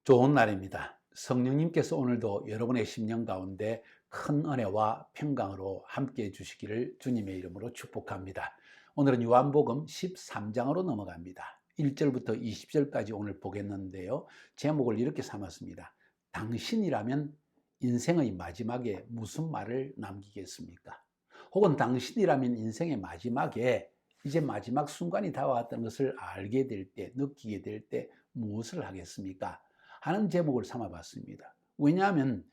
좋은 날입니다. 성령님께서 오늘도 여러분의 심령 가운데 큰 은혜와 평강으로 함께 해주시기를 주님의 이름으로 축복합니다. 오늘은 요한복음 13장으로 넘어갑니다. 1절부터 20절까지 오늘 보겠는데요. 제목을 이렇게 삼았습니다. 당신이라면 인생의 마지막에 무슨 말을 남기겠습니까? 혹은 당신이라면 인생의 마지막에 이제 마지막 순간이 다가왔다는 것을 알게 될 때, 느끼게 될 때 무엇을 하겠습니까? 하는 제목을 삼아봤습니다. 왜냐하면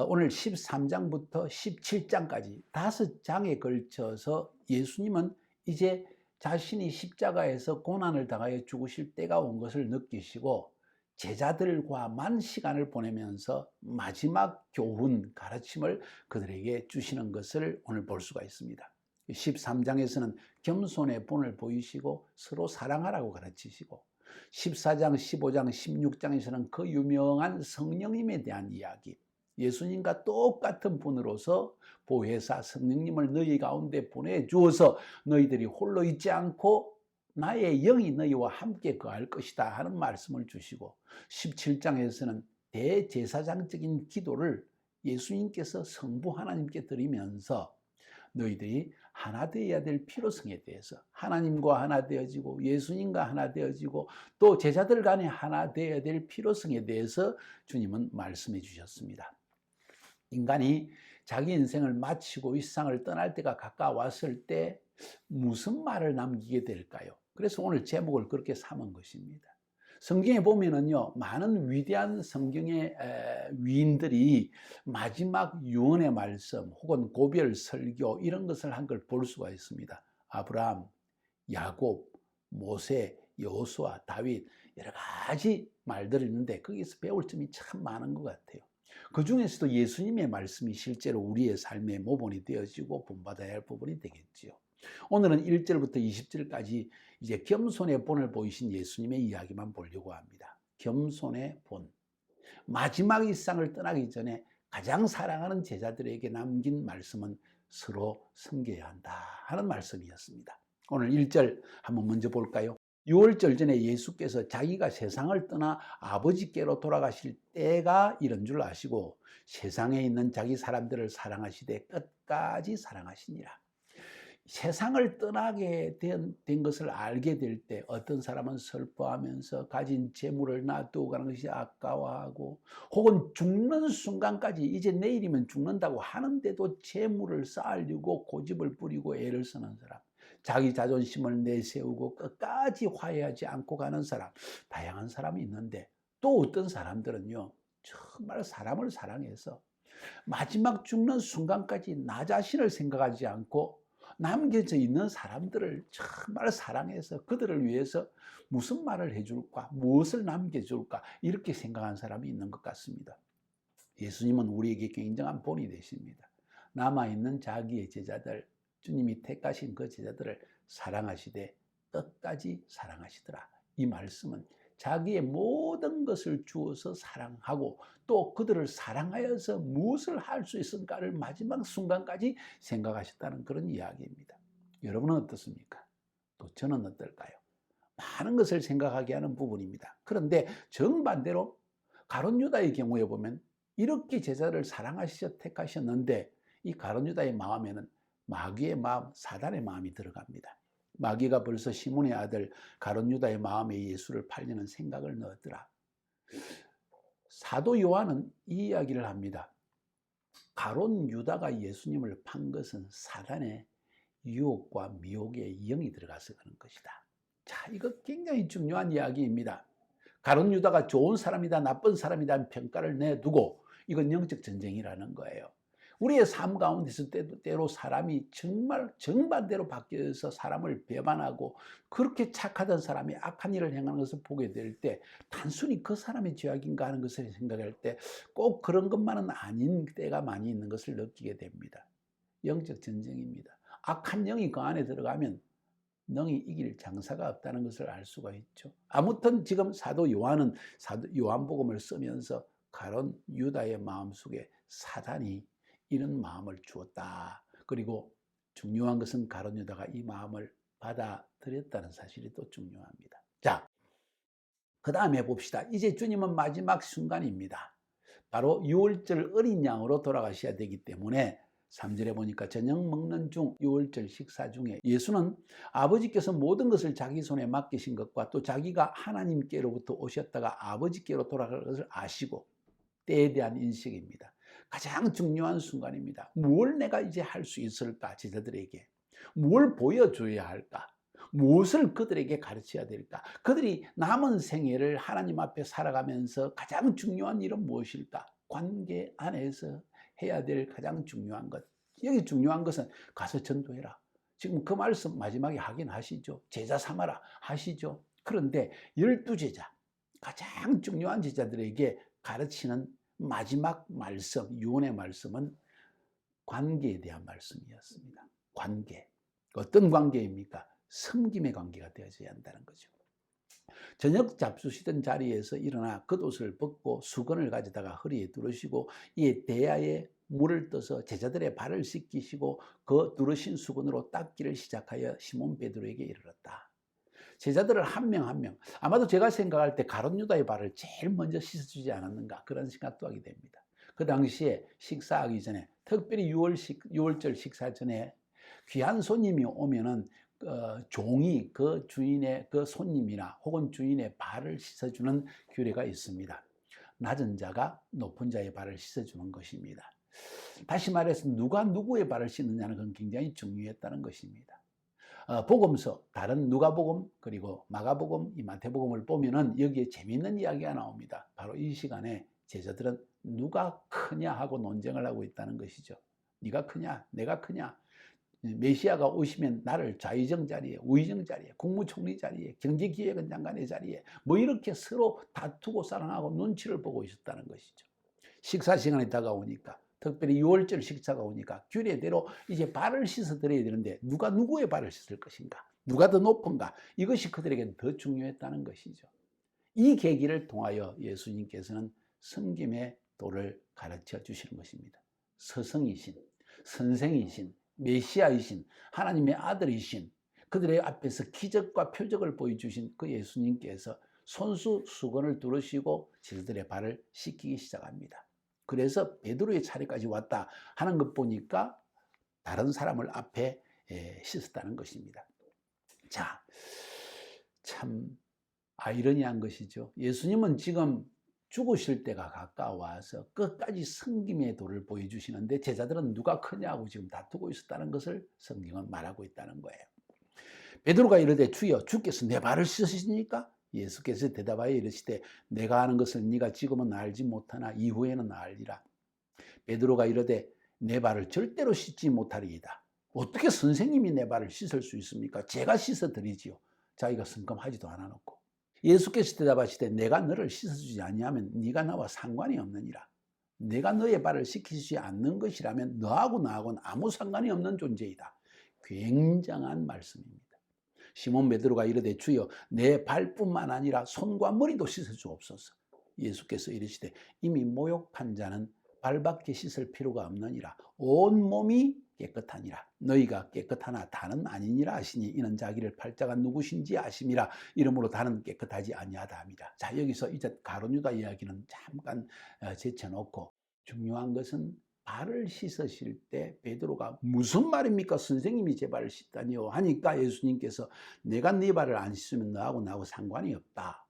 오늘 13장부터 17장까지 5장에 걸쳐서 예수님은 이제 자신이 십자가에서 고난을 당하여 죽으실 때가 온 것을 느끼시고 제자들과만 시간을 보내면서 마지막 교훈, 가르침을 그들에게 주시는 것을 오늘 볼 수가 있습니다. 13장에서는 겸손의 본을 보이시고 서로 사랑하라고 가르치시고 14장, 15장, 16장에서는 그 유명한 성령님에 대한 이야기, 예수님과 똑같은 분으로서 보혜사 성령님을 너희 가운데 보내주어서 너희들이 홀로 있지 않고 나의 영이 너희와 함께 거할 것이다 하는 말씀을 주시고 17장에서는 대제사장적인 기도를 예수님께서 성부 하나님께 드리면서 너희들이 하나 되어야 될 필요성에 대해서 하나님과 하나 되어지고 예수님과 하나 되어지고 또 제자들 간에 하나 되어야 될 필요성에 대해서 주님은 말씀해 주셨습니다. 인간이 자기 인생을 마치고 이 세상을 떠날 때가 가까웠을 때 무슨 말을 남기게 될까요? 그래서 오늘 제목을 그렇게 삼은 것입니다. 성경에 보면은요, 많은 위대한 성경의 위인들이 마지막 유언의 말씀 혹은 고별 설교 이런 것을 한 걸 볼 수가 있습니다. 아브라함, 야곱, 모세, 여호수아, 다윗 여러 가지 말들이 있는데 거기서 배울 점이 참 많은 것 같아요. 그 중에서도 예수님의 말씀이 실제로 우리의 삶의 모본이 되어지고 본받아야 할 부분이 되겠지요. 오늘은 1절부터 20절까지 이제 겸손의 본을 보이신 예수님의 이야기만 보려고 합니다. 겸손의 본. 마지막 이 세상을 떠나기 전에 가장 사랑하는 제자들에게 남긴 말씀은 서로 섬겨야 한다 하는 말씀이었습니다. 오늘 1절 한번 먼저 볼까요? 6월절 전에 예수께서 자기가 세상을 떠나 아버지께로 돌아가실 때가 이런 줄 아시고 세상에 있는 자기 사람들을 사랑하시되 끝까지 사랑하시니라. 세상을 떠나게 된 것을 알게 될 때 어떤 사람은 슬퍼하면서 가진 재물을 놔두고 가는 것이 아까워하고 혹은 죽는 순간까지 이제 내일이면 죽는다고 하는데도 재물을 쌓으려고 고집을 부리고 애를 쓰는 사람, 자기 자존심을 내세우고 끝까지 화해하지 않고 가는 사람, 다양한 사람이 있는데 또 어떤 사람들은요 정말 사람을 사랑해서 마지막 죽는 순간까지 나 자신을 생각하지 않고 남겨져 있는 사람들을 정말 사랑해서 그들을 위해서 무슨 말을 해줄까, 무엇을 남겨줄까 이렇게 생각한 사람이 있는 것 같습니다. 예수님은 우리에게 굉장한 본이 되십니다. 남아있는 자기의 제자들, 주님이 택하신 그 제자들을 사랑하시되 끝까지 사랑하시더라. 이 말씀은 자기의 모든 것을 주어서 사랑하고 또 그들을 사랑하여서 무엇을 할 수 있을까를 마지막 순간까지 생각하셨다는 그런 이야기입니다. 여러분은 어떻습니까? 또 저는 어떨까요? 많은 것을 생각하게 하는 부분입니다. 그런데 정반대로 가룟 유다의 경우에 보면 이렇게 제자를 사랑하셔 택하셨는데 이 가룟 유다의 마음에는 마귀의 마음, 사단의 마음이 들어갑니다. 마귀가 벌써 시몬의 아들 가룟 유다의 마음에 예수를 팔려는 생각을 넣었더라. 사도 요한은 이 이야기를 합니다. 가룟 유다가 예수님을 판 것은 사단의 유혹과 미혹의 영이 들어가서 그런 것이다. 자, 이거 굉장히 중요한 이야기입니다. 가룟 유다가 좋은 사람이다, 나쁜 사람이다 평가를 내두고 이건 영적 전쟁이라는 거예요. 우리의 삶 가운데서 때로 사람이 정말 정반대로 바뀌어서 사람을 배반하고 그렇게 착하던 사람이 악한 일을 행하는 것을 보게 될 때 단순히 그 사람의 죄악인가 하는 것을 생각할 때 꼭 그런 것만은 아닌 때가 많이 있는 것을 느끼게 됩니다. 영적 전쟁입니다. 악한 영이 그 안에 들어가면 능히 이길 장사가 없다는 것을 알 수가 있죠. 아무튼 지금 사도 요한은 요한복음을 쓰면서 가룟 유다의 마음속에 사단이 이런 마음을 주었다. 그리고 중요한 것은 가룟 유다가 이 마음을 받아들였다는 사실이 또 중요합니다. 자, 그 다음에 봅시다. 이제 주님은 마지막 순간입니다. 바로 유월절 어린 양으로 돌아가셔야 되기 때문에 3절에 보니까 저녁 먹는 중 유월절 식사 중에 예수는 아버지께서 모든 것을 자기 손에 맡기신 것과 또 자기가 하나님께로부터 오셨다가 아버지께로 돌아갈 것을 아시고 때에 대한 인식입니다. 가장 중요한 순간입니다. 뭘 내가 이제 할 수 있을까? 제자들에게 뭘 보여줘야 할까? 무엇을 그들에게 가르쳐야 될까? 그들이 남은 생애를 하나님 앞에 살아가면서 가장 중요한 일은 무엇일까? 관계 안에서 해야 될 가장 중요한 것. 여기 중요한 것은 가서 전도해라. 지금 그 말씀 마지막에 하긴 하시죠. 제자 삼아라 하시죠. 그런데 12제자, 가장 중요한 제자들에게 가르치는 마지막 말씀, 유언의 말씀은 관계에 대한 말씀이었습니다. 관계. 어떤 관계입니까? 섬김의 관계가 되어져야 한다는 거죠. 저녁 잡수시던 자리에서 일어나 겉옷을 벗고 수건을 가져다가 허리에 두르시고 이에 대야에 물을 떠서 제자들의 발을 씻기시고 그 두르신 수건으로 닦기를 시작하여 시몬 베드로에게 이르렀다. 제자들을 한 명 한 명, 아마도 제가 생각할 때 가룟 유다의 발을 제일 먼저 씻어주지 않았는가 그런 생각도 하게 됩니다. 그 당시에 식사하기 전에, 특별히 유월절 식사 전에 귀한 손님이 오면은 종이 그 주인의 그 손님이나 혹은 주인의 발을 씻어주는 규례가 있습니다. 낮은 자가 높은 자의 발을 씻어주는 것입니다. 다시 말해서 누가 누구의 발을 씻느냐는 건 굉장히 중요했다는 것입니다. 복음서, 다른 누가복음 그리고 마가복음, 이 마태복음을 보면은 여기에 재미있는 이야기가 나옵니다. 바로 이 시간에 제자들은 누가 크냐 하고 논쟁을 하고 있다는 것이죠. 네가 크냐, 내가 크냐. 메시아가 오시면 나를 좌의정 자리에, 우의정 자리에, 국무총리 자리에, 경제기획원 장관의 자리에 뭐 이렇게 서로 다투고 싸랑하고 눈치를 보고 있었다는 것이죠. 식사 시간이 다가오니까, 특별히 유월절 식사가 오니까 규례대로 이제 발을 씻어 드려야 되는데 누가 누구의 발을 씻을 것인가, 누가 더 높은가, 이것이 그들에게는 더 중요했다는 것이죠. 이 계기를 통하여 예수님께서는 섬김의 도를 가르쳐 주시는 것입니다. 스승이신, 선생이신, 메시아이신, 하나님의 아들이신, 그들의 앞에서 기적과 표적을 보여주신 그 예수님께서 손수 수건을 두르시고 제자들의 발을 씻기기 시작합니다. 그래서 베드로의 차례까지 왔다 하는 것 보니까 다른 사람을 앞에 씻었다는 것입니다. 자, 참 아이러니한 것이죠. 예수님은 지금 죽으실 때가 가까워서 끝까지 섬김의 도를 보여주시는데 제자들은 누가 크냐고 지금 다투고 있었다는 것을 성경은 말하고 있다는 거예요. 베드로가 이르되 주여, 주께서 내 발을 씻으시니까? 예수께서 대답하여 이르시되 내가 하는 것을 네가 지금은 알지 못하나 이후에는 알리라. 베드로가 이르되 내 발을 절대로 씻지 못하리이다. 어떻게 선생님이 내 발을 씻을 수 있습니까? 제가 씻어 드리지요. 자기가 성금하지도 않아 놓고. 예수께서 대답하시되 내가 너를 씻어주지 아니하면 네가 나와 상관이 없느니라. 내가 너의 발을 씻기지 않는 것이라면 너하고 나하고는 아무 상관이 없는 존재이다. 굉장한 말씀입니다. 시몬 베드로가 이르되 주여, 내 발뿐만 아니라 손과 머리도 씻어 주옵소서. 예수께서 이르시되 이미 모욕한 자는 발밖에 씻을 필요가 없느니라. 온 몸이 깨끗하니라. 너희가 깨끗하나 다는 아니니라 하시니 이는 자기를 팔자가 누구신지 아심이라. 이러므로 다는 깨끗하지 아니하다 합니다. 자, 여기서 이제 가룟 유다 이야기는 잠깐 제쳐놓고 중요한 것은 발을 씻으실 때 베드로가 무슨 말입니까? 선생님이 제 발을 씻다니요 하니까 예수님께서 내가 네 발을 안 씻으면 너하고 나하고 상관이 없다.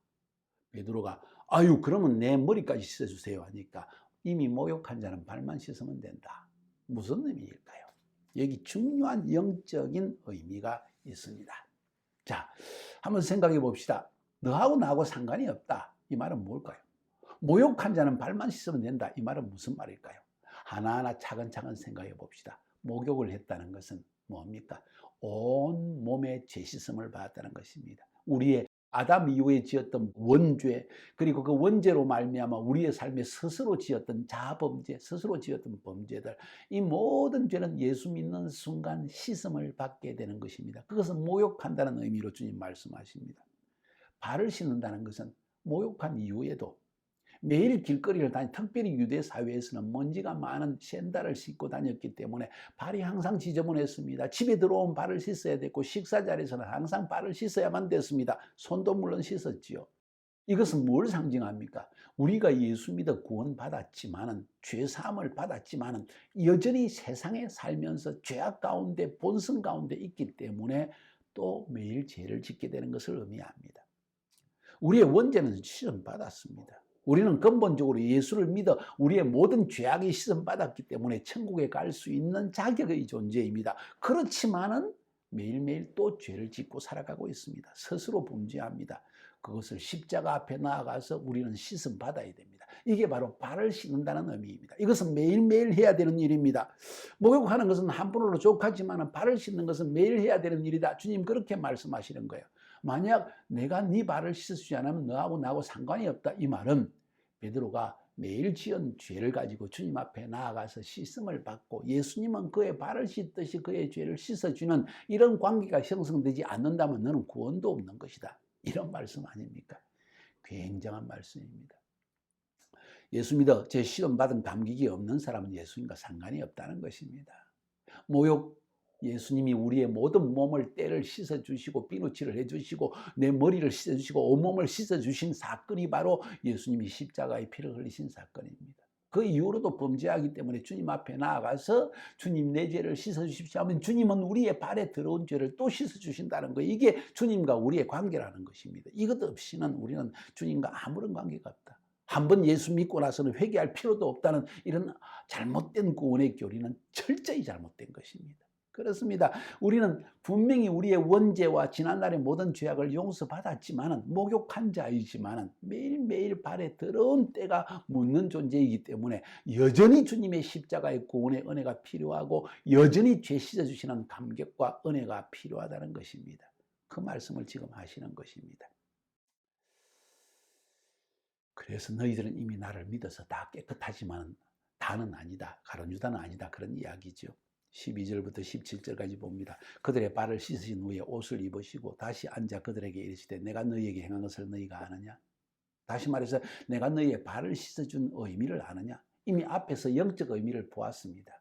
베드로가 아유 그러면 내 머리까지 씻어주세요 하니까 이미 목욕한 자는 발만 씻으면 된다. 무슨 의미일까요? 여기 중요한 영적인 의미가 있습니다. 자, 한번 생각해 봅시다. 너하고 나하고 상관이 없다. 이 말은 뭘까요? 모욕한 자는 발만 씻으면 된다. 이 말은 무슨 말일까요? 하나하나 차근차근 생각해 봅시다. 목욕을 했다는 것은 뭡니까? 온 몸의 죄 씻음을 받았다는 것입니다. 우리의 아담 이후에 지었던 원죄, 그리고 그 원죄로 말미암아 우리의 삶에 스스로 지었던 자범죄, 스스로 지었던 범죄들, 이 모든 죄는 예수 믿는 순간 씻음을 받게 되는 것입니다. 그것은 모욕한다는 의미로 주님 말씀하십니다. 발을 씻는다는 것은 모욕한 이후에도 매일 길거리를 특별히 유대 사회에서는 먼지가 많은 샌들을 신고 다녔기 때문에 발이 항상 지저분했습니다. 집에 들어온 발을 씻어야 됐고 식사 자리에서는 항상 발을 씻어야만 됐습니다. 손도 물론 씻었지요. 이것은 뭘 상징합니까? 우리가 예수 믿어 구원받았지만은, 죄 사함을 받았지만은 여전히 세상에 살면서 죄악 가운데, 본성 가운데 있기 때문에 또 매일 죄를 짓게 되는 것을 의미합니다. 우리의 원죄는 시험받았습니다. 우리는 근본적으로 예수를 믿어 우리의 모든 죄악이 시험받았기 때문에 천국에 갈 수 있는 자격의 존재입니다. 그렇지만은 매일매일 또 죄를 짓고 살아가고 있습니다. 스스로 범죄합니다. 그것을 십자가 앞에 나아가서 우리는 씻음받아야 됩니다. 이게 바로 발을 씻는다는 의미입니다. 이것은 매일매일 해야 되는 일입니다. 목욕하는 것은 한 번으로 족하지만 발을 씻는 것은 매일 해야 되는 일이다. 주님 그렇게 말씀하시는 거예요. 만약 내가 네 발을 씻어주지 않으면 너하고 나하고 상관이 없다. 이 말은 베드로가 매일 지은 죄를 가지고 주님 앞에 나아가서 씻음을 받고 예수님은 그의 발을 씻듯이 그의 죄를 씻어주는 이런 관계가 형성되지 않는다면 너는 구원도 없는 것이다. 이런 말씀 아닙니까? 굉장한 말씀입니다. 예수 믿어 제 시험 받은 감격이 없는 사람은 예수님과 상관이 없다는 것입니다. 모욕, 예수님이 우리의 모든 몸을 때를 씻어주시고 비누칠을 해주시고 내 머리를 씻어주시고 온몸을 씻어주신 사건이 바로 예수님이 십자가의 피를 흘리신 사건입니다. 그 이후로도 범죄하기 때문에 주님 앞에 나아가서 주님 내 죄를 씻어주십시오 하면 주님은 우리의 발에 들어온 죄를 또 씻어주신다는 거예요. 이게 주님과 우리의 관계라는 것입니다. 이것 없이는 우리는 주님과 아무런 관계가 없다. 한번 예수 믿고 나서는 회개할 필요도 없다는 이런 잘못된 구원의 교리는 철저히 잘못된 것입니다. 그렇습니다. 우리는 분명히 우리의 원죄와 지난날의 모든 죄악을 용서받았지만 목욕한 자이지만 매일매일 발에 더러운 때가 묻는 존재이기 때문에 여전히 주님의 십자가의 구원의 은혜가 필요하고 여전히 죄 씻어주시는 감격과 은혜가 필요하다는 것입니다. 그 말씀을 지금 하시는 것입니다. 그래서 너희들은 이미 나를 믿어서 다 깨끗하지만 다는 아니다. 가룟 유다는 아니다. 그런 이야기죠. 12절부터 17절까지 봅니다. 그들의 발을 씻으신 후에 옷을 입으시고 다시 앉아 그들에게 이르시되 내가 너희에게 행한 것을 너희가 아느냐? 다시 말해서 내가 너희의 발을 씻어준 의미를 아느냐? 이미 앞에서 영적 의미를 보았습니다.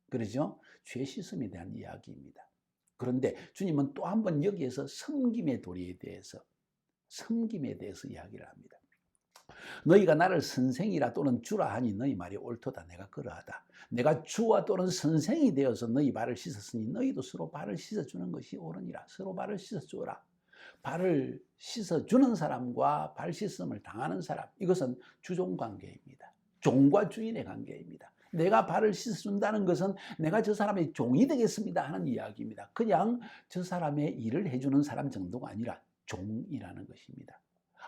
그러죠? 죄 씻음에 대한 이야기입니다. 그런데 주님은 또 한 번 여기에서 섬김의 도리에 대해서 이야기를 합니다. 너희가 나를 선생이라 또는 주라 하니 너희 말이 옳도다. 내가 그러하다. 내가 주와 또는 선생이 되어서 너희 발을 씻었으니 너희도 서로 발을 씻어주는 것이 옳으니라. 서로 발을 씻어주라. 발을 씻어주는 사람과 발 씻음을 당하는 사람, 이것은 주종관계입니다. 종과 주인의 관계입니다. 내가 발을 씻어준다는 것은 내가 저 사람의 종이 되겠습니다 하는 이야기입니다. 그냥 저 사람의 일을 해주는 사람 정도가 아니라 종이라는 것입니다.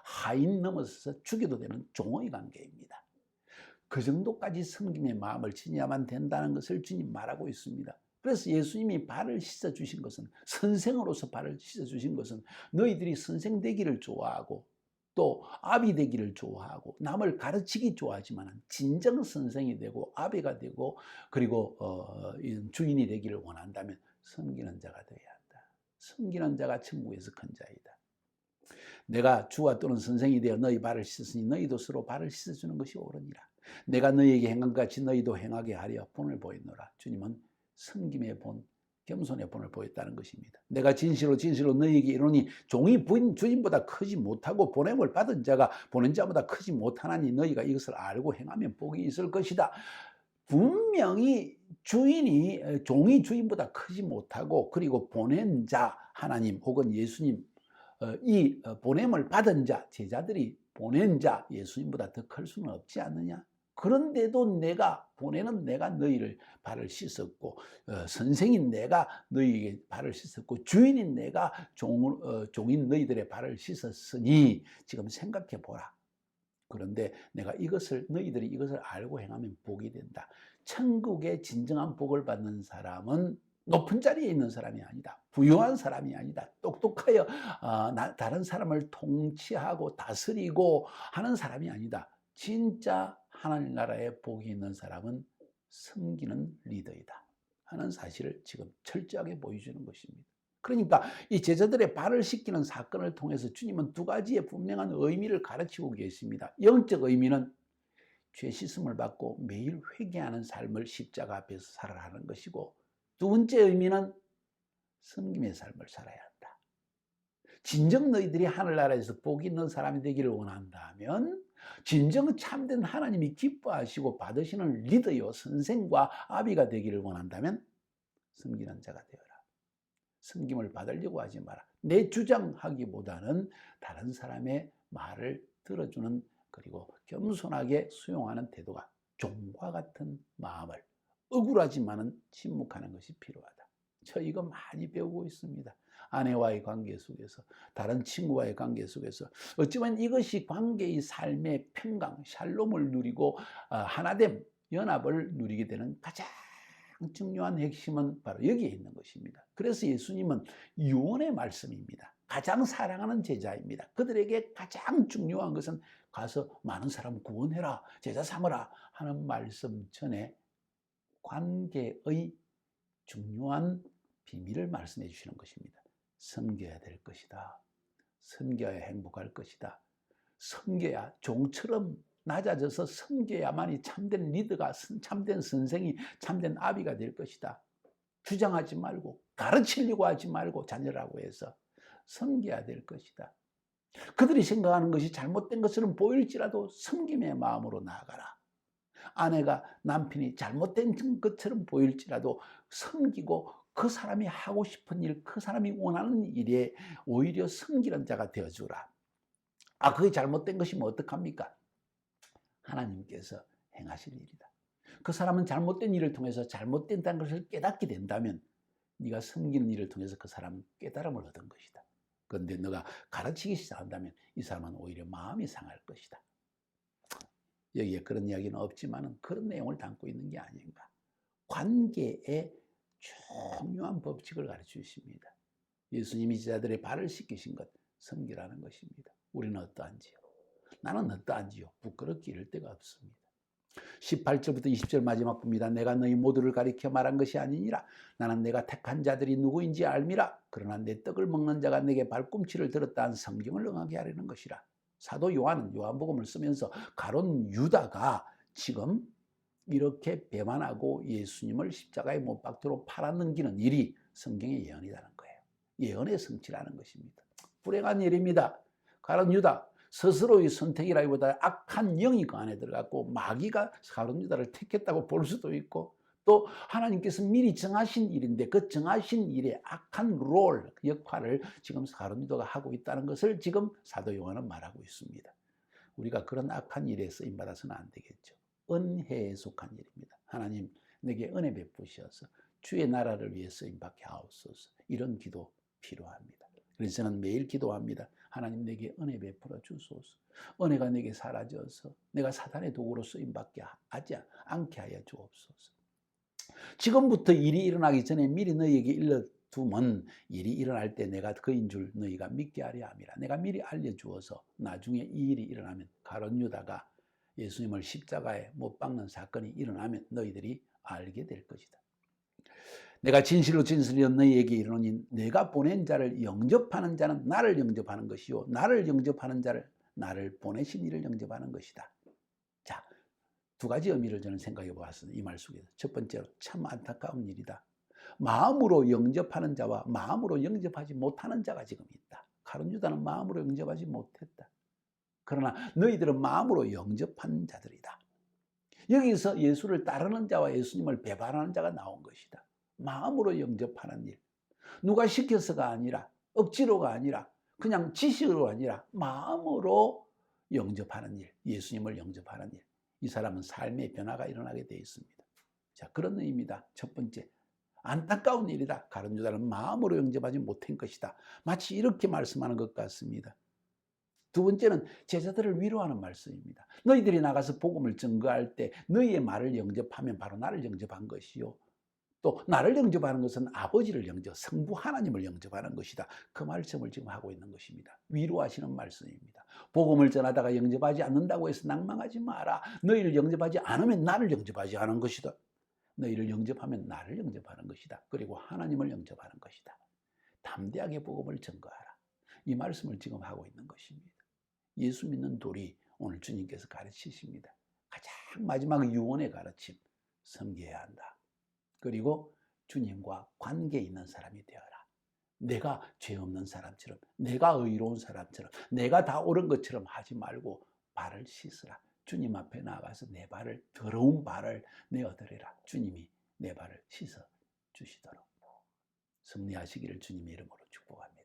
하인 넘어서서 주기도 되는 종의 관계입니다. 그 정도까지 섬김의 마음을 지녀야만 된다는 것을 주님 말하고 있습니다. 그래서 예수님이 발을 씻어주신 것은, 선생으로서 발을 씻어주신 것은 너희들이 선생 되기를 좋아하고 또 아비 되기를 좋아하고 남을 가르치기 좋아하지만 진정 선생이 되고 아비가 되고 그리고 주인이 되기를 원한다면 섬기는 자가 되어야 한다. 섬기는 자가 천국에서 큰 자이다. 내가 주와 또는 선생이 되어 너희 발을 씻으니 너희도 서로 발을 씻어주는 것이 옳으니라. 내가 너희에게 행한 것 같이 너희도 행하게 하려 본을 보였노라. 주님은 섬김의 본, 겸손의 본을 보였다는 것입니다. 내가 진실로 너희에게 이르노니 종이 주인보다 크지 못하고 보냄을 받은 자가 보낸 자보다 크지 못하나니 너희가 이것을 알고 행하면 복이 있을 것이다. 분명히 종이 주인보다 크지 못하고 그리고 보낸 자 하나님 혹은 예수님, 이 보냄을 받은 자, 제자들이 보낸 자 예수님보다 더 클 수는 없지 않느냐? 그런데도 보내는 내가 너희를 발을 씻었고 선생인 내가 너희에게 발을 씻었고 주인인 내가 종인 너희들의 발을 씻었으니 지금 생각해 보라. 그런데 내가 너희들이 이것을 알고 행하면 복이 된다. 천국의 진정한 복을 받는 사람은 높은 자리에 있는 사람이 아니다. 부유한 사람이 아니다. 똑똑하여 다른 사람을 통치하고 다스리고 하는 사람이 아니다. 진짜 하나님 나라에 복이 있는 사람은 섬기는 리더이다 하는 사실을 지금 철저하게 보여주는 것입니다. 그러니까 이 제자들의 발을 씻기는 사건을 통해서 주님은 두 가지의 분명한 의미를 가르치고 계십니다. 영적 의미는 죄 씻음을 받고 매일 회개하는 삶을 십자가 앞에서 살아가는 것이고, 두 번째 의미는 섬김의 삶을 살아야 한다. 진정 너희들이 하늘나라에서 복 있는 사람이 되기를 원한다면 진정 참된 하나님이 기뻐하시고 받으시는 리더요 선생과 아비가 되기를 원한다면 섬기는 자가 되어라. 섬김을 받으려고 하지 마라. 내 주장하기보다는 다른 사람의 말을 들어주는, 그리고 겸손하게 수용하는 태도가 종과 같은 마음을, 억울하지만은 침묵하는 것이 필요하다. 저 이거 많이 배우고 있습니다. 아내와의 관계 속에서, 다른 친구와의 관계 속에서 어쩌면 이것이 관계의 삶의 평강, 샬롬을 누리고 하나됨, 연합을 누리게 되는 가장 중요한 핵심은 바로 여기에 있는 것입니다. 그래서 예수님은 유언의 말씀입니다. 가장 사랑하는 제자입니다. 그들에게 가장 중요한 것은 가서 많은 사람 구원해라, 제자 삼으라 하는 말씀 전에 관계의 중요한 비밀을 말씀해 주시는 것입니다. 섬겨야 될 것이다. 섬겨야 행복할 것이다. 섬겨야, 종처럼 낮아져서 섬겨야만이 참된 리더가, 참된 선생이, 참된 아비가 될 것이다. 주장하지 말고, 가르치려고 하지 말고, 자녀라고 해서 섬겨야 될 것이다. 그들이 생각하는 것이 잘못된 것처럼 보일지라도 섬김의 마음으로 나아가라. 아내가, 남편이 잘못된 것처럼 보일지라도 섬기고 그 사람이 하고 싶은 일, 그 사람이 원하는 일에 오히려 섬기는 자가 되어주라. 그게 잘못된 것이면 어떡합니까? 하나님께서 행하실 일이다. 그 사람은 잘못된 일을 통해서 잘못된다는 것을 깨닫게 된다면 네가 섬기는 일을 통해서 그 사람은 깨달음을 얻은 것이다. 그런데 너가 가르치기 시작한다면 이 사람은 오히려 마음이 상할 것이다. 여기에 그런 이야기는 없지만 그런 내용을 담고 있는 게 아닌가. 관계의 중요한 법칙을 가르쳐 주십니다. 예수님이 제자들의 발을 씻기신 것, 섬기라는 것입니다. 우리는 어떠한지요? 나는 어떠한지요? 부끄럽게 이럴 데가 없습니다. 18절부터 20절 마지막 봅니다. 내가 너희 모두를 가리켜 말한 것이 아니니라. 나는 내가 택한 자들이 누구인지 알미라. 그러나 내 떡을 먹는 자가 내게 발꿈치를 들었다 한 성경을 응하게 하려는 것이라. 사도 요한은 요한복음을 쓰면서 가룟 유다가 지금 이렇게 배반하고 예수님을 십자가에 못 박도록 팔아넘기는 일이 성경의 예언이라는 거예요. 예언의 성취라는 것입니다. 불행한 일입니다. 가룟 유다, 스스로의 선택이라기보다 악한 영이 그 안에 들어갔고 마귀가 가룟 유다를 택했다고 볼 수도 있고, 또 하나님께서 미리 정하신 일인데 그 정하신 일의 악한 롤, 역할을 지금 가룟 유다가 하고 있다는 것을 지금 사도 요한은 말하고 있습니다. 우리가 그런 악한 일에 쓰임받아서는 안 되겠죠. 은혜에 속한 일입니다. 하나님 내게 은혜 베푸셔서 주의 나라를 위해 쓰임받게 하옵소서. 이런 기도 필요합니다. 그래서 저는 매일 기도합니다. 하나님 내게 은혜 베풀어 주소서. 은혜가 내게 사라져서 내가 사단의 도구로 쓰임받게 하지 않게 하여 주옵소서. 지금부터 일이 일어나기 전에 미리 너희에게 일러두면 일이 일어날 때 내가 그인 줄 너희가 믿게 하려 함이라. 내가 미리 알려주어서 나중에 이 일이 일어나면 가룟 유다가 예수님을 십자가에 못 박는 사건이 일어나면 너희들이 알게 될 것이다. 내가 진실로 진실로 너희에게 이르노니 내가 보낸 자를 영접하는 자는 나를 영접하는 것이요 나를 영접하는 자를 나를 보내신 이를 영접하는 것이다. 자, 두 가지 의미를 저는 생각해 보았습니다. 이 말 속에서. 첫 번째로 참 안타까운 일이다. 마음으로 영접하는 자와 마음으로 영접하지 못하는 자가 지금 있다. 가룟 유다는 마음으로 영접하지 못했다. 그러나 너희들은 마음으로 영접한 자들이다. 여기서 예수를 따르는 자와 예수님을 배반하는 자가 나온 것이다. 마음으로 영접하는 일. 누가 시켜서가 아니라, 억지로가 아니라, 그냥 지식으로 아니라 마음으로 영접하는 일, 예수님을 영접하는 일. 이 사람은 삶의 변화가 일어나게 되어 있습니다. 자, 그런 의미입니다. 첫 번째, 안타까운 일이다. 가룟 유다는 마음으로 영접하지 못한 것이다. 마치 이렇게 말씀하는 것 같습니다. 두 번째는 제자들을 위로하는 말씀입니다. 너희들이 나가서 복음을 증거할 때 너희의 말을 영접하면 바로 나를 영접한 것이요. 또 나를 영접하는 것은 아버지를 성부 하나님을 영접하는 것이다. 그 말씀을 지금 하고 있는 것입니다. 위로하시는 말씀입니다. 복음을 전하다가 영접하지 않는다고 해서 낭망하지 마라. 너희를 영접하지 않으면 나를 영접하지 않은 것이다. 너희를 영접하면 나를 영접하는 것이다. 그리고 하나님을 영접하는 것이다. 담대하게 복음을 증거하라. 이 말씀을 지금 하고 있는 것입니다. 예수 믿는 돌이 오늘 주님께서 가르치십니다. 가장 마지막 유언의 가르침, 섬겨야 한다. 그리고 주님과 관계 있는 사람이 되어라. 내가 죄 없는 사람처럼, 내가 의로운 사람처럼, 내가 다 옳은 것처럼 하지 말고 발을 씻으라. 주님 앞에 나가서 내 발을, 더러운 발을 내어드리라. 주님이 내 발을 씻어 주시도록 승리하시기를 주님의 이름으로 축복합니다.